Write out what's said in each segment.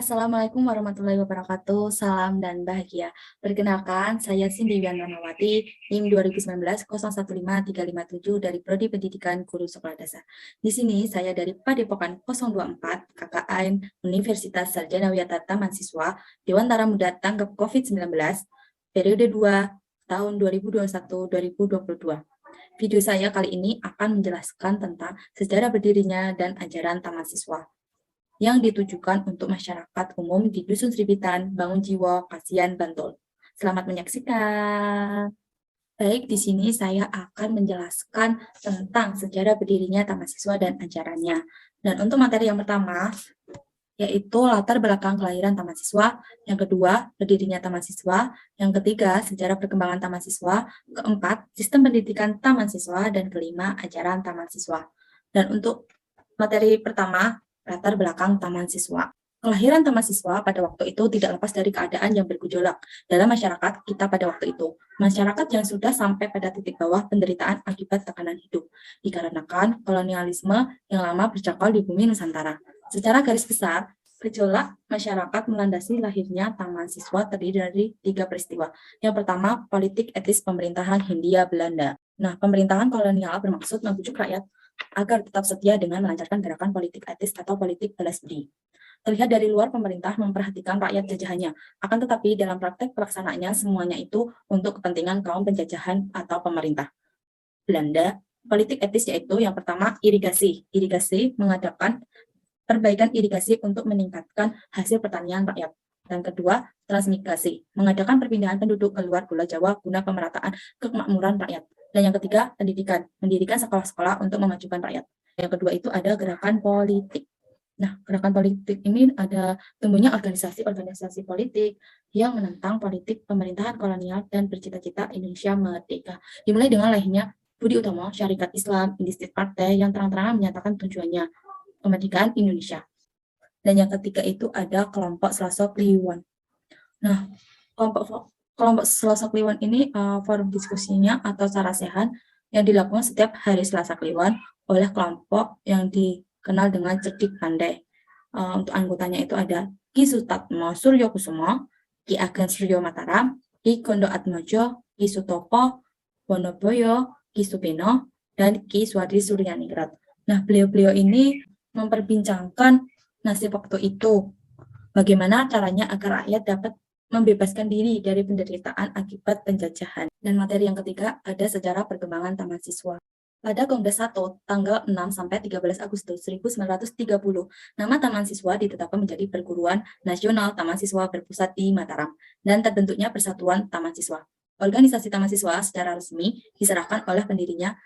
Assalamualaikum warahmatullahi wabarakatuh. Salam dan bahagia. Perkenalkan, saya Cindy Wian Ramawati, NIM 2019 015357 dari Prodi Pendidikan Guru Sekolah Dasar. Di sini saya dari Padepokan 024 KKN Universitas Sarjana Wiyata Taman Siswa Dewantara Muda Tanggap COVID-19 periode 2 tahun 2021-2022. Video saya kali ini akan menjelaskan tentang sejarah berdirinya dan ajaran Taman Siswa yang ditujukan untuk masyarakat umum di Dusun Sribitan, Bangun Jiwo, Kasihan, Bantul. Selamat menyaksikan. Baik, di sini saya akan menjelaskan tentang sejarah berdirinya Taman Siswa dan ajarannya. Dan untuk materi yang pertama, yaitu latar belakang kelahiran Taman Siswa, yang kedua, berdirinya Taman Siswa, yang ketiga, sejarah perkembangan Taman Siswa, keempat, sistem pendidikan Taman Siswa, dan kelima, ajaran Taman Siswa. Dan untuk materi pertama, latar belakang Taman Siswa. Kelahiran Taman Siswa pada waktu itu tidak lepas dari keadaan yang bergejolak dalam masyarakat kita pada waktu itu. Masyarakat yang sudah sampai pada titik bawah penderitaan akibat tekanan hidup, dikarenakan kolonialisme yang lama bercakal di bumi Nusantara. Secara garis besar, gejolak masyarakat melandasi lahirnya Taman Siswa terdiri dari 3 peristiwa. Yang pertama, politik etis pemerintahan Hindia Belanda. Nah, pemerintahan kolonial bermaksud membujuk rakyat agar tetap setia dengan melancarkan gerakan politik etis atau politik balas budi. Terlihat dari luar pemerintah memperhatikan rakyat jajahannya, akan tetapi dalam praktek pelaksanaannya semuanya itu untuk kepentingan kaum penjajahan atau pemerintah Belanda. Politik etis yaitu yang pertama irigasi. Irigasi mengadakan perbaikan irigasi untuk meningkatkan hasil pertanian rakyat. Dan kedua, transmigrasi, mengadakan perpindahan penduduk ke luar Pulau Jawa guna pemerataan kemakmuran rakyat. Dan yang ketiga, pendidikan, mendirikan sekolah-sekolah untuk memajukan rakyat. Yang kedua itu ada gerakan politik. Nah, gerakan politik ini ada tumbuhnya organisasi-organisasi politik yang menentang politik pemerintahan kolonial dan bercita-cita Indonesia merdeka. Dimulai dengan lahirnya Budi Utomo, Syarikat Islam, Indistit Partai yang terang-terangan menyatakan tujuannya kemerdekaan Indonesia. Dan yang ketiga itu ada kelompok Selasa Kliwon. Nah, kelompok Selasa Kliwon ini forum diskusinya atau sarasehan yang dilakukan setiap hari Selasa Kliwon oleh kelompok yang dikenal dengan cerdik pandai. Untuk anggotanya itu ada Ki Sutatmo Suryo Kusumo, Ki Ageng Suryo Mataram, Ki Kondo Atmojo, Ki Sutopo Wonoboyo, Ki Supeno, dan Ki Swadri Suryaningrat. Nah, beliau-beliau ini memperbincangkan nasib waktu itu, bagaimana caranya agar rakyat dapat membebaskan diri dari penderitaan akibat penjajahan. Dan materi yang ketiga ada sejarah perkembangan Taman Siswa. Pada Kongres 1, tanggal 6 sampai 13 Agustus 1930, nama Taman Siswa ditetapkan menjadi Perguruan Nasional Taman Siswa berpusat di Mataram dan terbentuknya Persatuan Taman Siswa. Organisasi Taman Siswa secara resmi diserahkan oleh pendirinya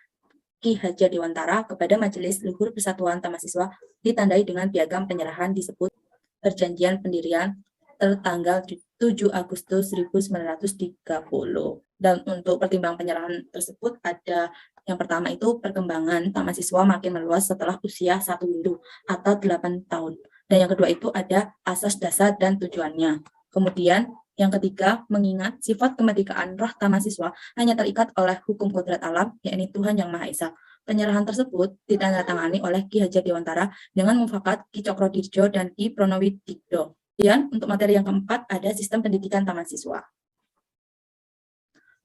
Ki Hajar Dewantara kepada Majelis Luhur Persatuan Taman Siswa ditandai dengan piagam penyerahan disebut Perjanjian Pendirian tertanggal 7 Agustus 1930. Dan untuk pertimbangan penyerahan tersebut ada yang pertama itu perkembangan Taman Siswa makin meluas setelah usia 1 windu atau 8 tahun. Dan yang kedua itu ada asas dasar dan tujuannya. Kemudian yang ketiga, mengingat sifat kemerdekaan roh Taman Siswa hanya terikat oleh hukum kodrat alam, yakni Tuhan Yang Maha Esa. Penyerahan tersebut ditandatangani oleh Ki Hajar Dewantara dengan mufakat Ki Cokrodirjo dan Ki Pronowidikdo. Kemudian untuk materi yang keempat ada sistem pendidikan Taman Siswa.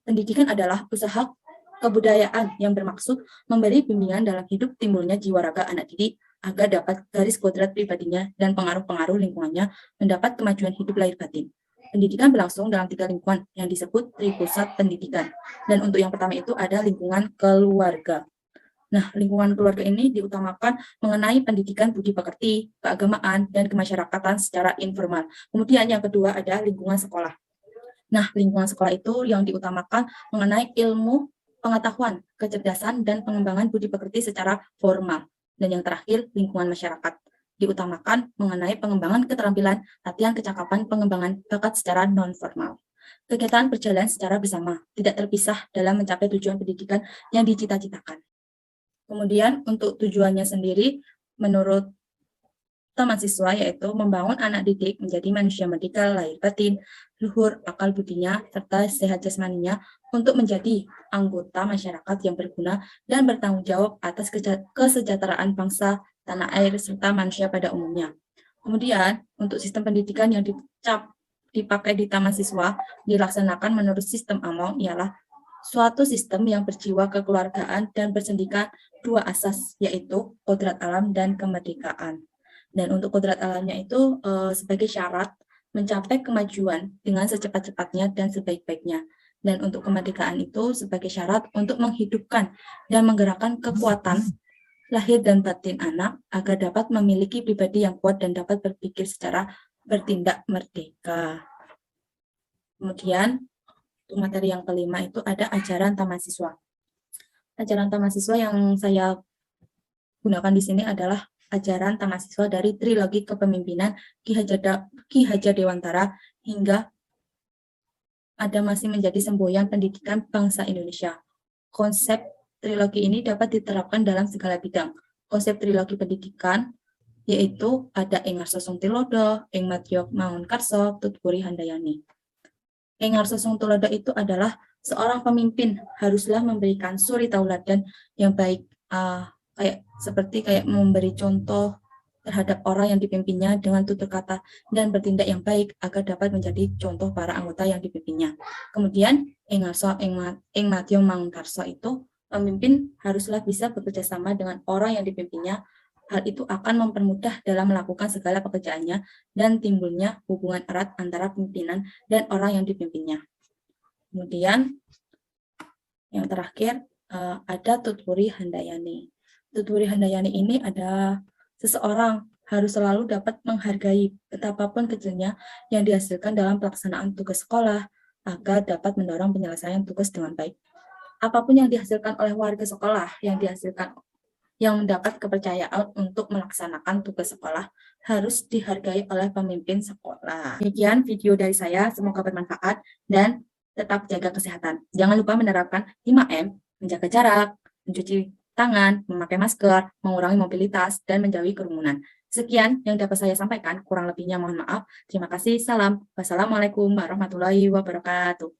Pendidikan adalah usaha kebudayaan yang bermaksud memberi bimbingan dalam hidup timbulnya jiwa raga anak didik agar dapat garis kodrat pribadinya dan pengaruh-pengaruh lingkungannya mendapat kemajuan hidup lahir batin. Pendidikan berlangsung dalam 3 lingkungan yang disebut tripusat pendidikan. Dan untuk yang pertama itu ada lingkungan keluarga. Nah, lingkungan keluarga ini diutamakan mengenai pendidikan budi pekerti, keagamaan, dan kemasyarakatan secara informal. Kemudian yang kedua ada lingkungan sekolah. Nah, lingkungan sekolah itu yang diutamakan mengenai ilmu, pengetahuan, kecerdasan, dan pengembangan budi pekerti secara formal. Dan yang terakhir, lingkungan masyarakat. Diutamakan mengenai pengembangan keterampilan, latihan kecakapan, pengembangan bakat secara non-formal. Kegiatan berjalan secara bersama, tidak terpisah dalam mencapai tujuan pendidikan yang dicita-citakan. Kemudian untuk tujuannya sendiri, menurut Taman Siswa yaitu membangun anak didik menjadi manusia merdeka lahir batin, luhur akal budinya, serta sehat jasmaninya untuk menjadi anggota masyarakat yang berguna dan bertanggung jawab atas kesejahteraan bangsa, tanah air, serta manusia pada umumnya. Kemudian, untuk sistem pendidikan yang dipakai di taman siswa dilaksanakan menurut sistem AMO ialah suatu sistem yang berjiwa kekeluargaan dan bersendikan dua asas, yaitu kodrat alam dan kemerdekaan. Dan untuk kodrat alamnya itu sebagai syarat mencapai kemajuan dengan secepat-cepatnya dan sebaik-baiknya. Dan untuk kemerdekaan itu sebagai syarat untuk menghidupkan dan menggerakkan kekuatan lahir dan batin anak agar dapat memiliki pribadi yang kuat dan dapat berpikir secara bertindak merdeka. Kemudian, untuk materi yang kelima itu ada ajaran taman siswa. Ajaran taman siswa yang saya gunakan di sini adalah ajaran taman siswa dari trilogi kepemimpinan Ki Hajar Dewantara hingga ada masih menjadi semboyan pendidikan bangsa Indonesia. Konsep trilogi ini dapat diterapkan dalam segala bidang. Konsep trilogi pendidikan yaitu ada Ing Arso Tilodo, Ing Matyok Mangunkarso, Tutpuri Handayani. Ing Arso Tilodo itu adalah seorang pemimpin haruslah memberikan suri tauladan yang baik, kayak memberi contoh terhadap orang yang dipimpinnya dengan tutur kata dan bertindak yang baik agar dapat menjadi contoh para anggota yang dipimpinnya. Kemudian Ing Matyok Mangunkarso itu pemimpin haruslah bisa bekerja sama dengan orang yang dipimpinnya. Hal itu akan mempermudah dalam melakukan segala pekerjaannya dan timbulnya hubungan erat antara pimpinan dan orang yang dipimpinnya. Kemudian yang terakhir ada Tutpuri Handayani. Tutpuri Handayani ini ada seseorang harus selalu dapat menghargai betapapun kecilnya yang dihasilkan dalam pelaksanaan tugas sekolah agar dapat mendorong penyelesaian tugas dengan baik. Apapun yang dihasilkan oleh warga sekolah, yang mendapat kepercayaan untuk melaksanakan tugas sekolah harus dihargai oleh pemimpin sekolah. Demikian video dari saya, semoga bermanfaat dan tetap jaga kesehatan. Jangan lupa menerapkan 5M, menjaga jarak, mencuci tangan, memakai masker, mengurangi mobilitas, dan menjauhi kerumunan. Sekian yang dapat saya sampaikan, kurang lebihnya mohon maaf. Terima kasih, salam. Wassalamualaikum warahmatullahi wabarakatuh.